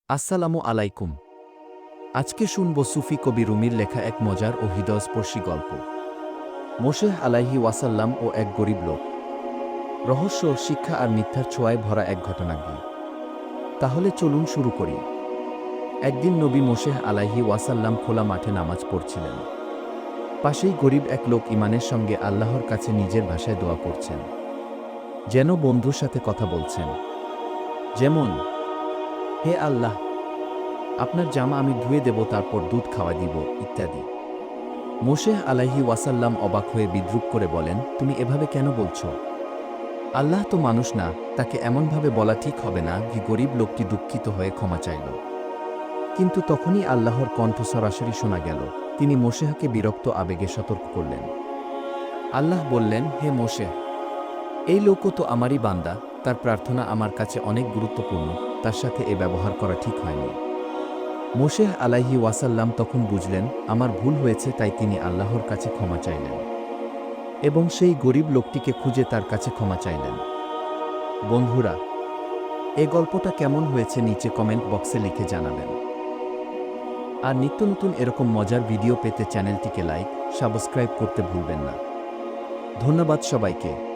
আসসালামু আলাইকুম। আজকে শুনব সুফি কবি রুমির লেখা এক মজার ও হৃদয়স্পর্শী গল্প। মোশেহ আলাইহি ওয়াসাল্লাম ও এক গরিব লোক। রহস্য, শিক্ষা আর মিথ্যার ছোঁয়ায় ভরা এক ঘটনাজ্ঞী। তাহলে চলুন শুরু করি। একদিন নবী মোশেহ আলাইহি ওয়াসাল্লাম খোলা মাঠে নামাজ পড়ছিলেন। পাশেই গরিব এক লোক ঈমানের সঙ্গে আল্লাহর কাছে নিজের ভাষায় দোয়া করছেন। যেন বন্ধুর সাথে কথা বলছেন। যেমন, হে আল্লাহ, আপনার জামা আমি ধুয়ে দেব, তারপর দুধ খাওয়া দিব, ইত্যাদি। মোশেহ আলাইহি ওয়াসাল্লাম অবাক হয়ে বিদ্রূপ করে বলেন, তুমি এভাবে কেন বলছ? আল্লাহ তো মানুষ না, তাকে এমনভাবে বলা ঠিক হবে না। গরিব লোকটি দুঃখিত হয়ে ক্ষমা চাইল। কিন্তু তখনই আল্লাহর কণ্ঠ সরাসরি শোনা গেল। তিনি মোশেহকে বিরক্ত আবেগে সতর্ক করলেন। আল্লাহ বললেন, হে মোশেহ, এই লোকও তো আমারই বান্দা, তার প্রার্থনা আমার কাছে অনেক গুরুত্বপূর্ণ, তার সাথে এ ব্যবহার করা ঠিক হয়নি। মোশেহ আলাইহি ওয়াসাল্লাম তখন বুঝলেন, আমার ভুল হয়েছে, তাই তিনি আল্লাহর কাছে ক্ষমা চাইলেন এবং সেই গরিব লোকটিকে খুঁজে তার কাছে ক্ষমা চাইলেন। বন্ধুরা, এ গল্পটা কেমন হয়েছে নিচে কমেন্ট বক্সে লিখে জানাবেন। আর নিত্য নতুন এরকম মজার ভিডিও পেতে চ্যানেলটিকে লাইক, সাবস্ক্রাইব করতে ভুলবেন না। ধন্যবাদ সবাইকে।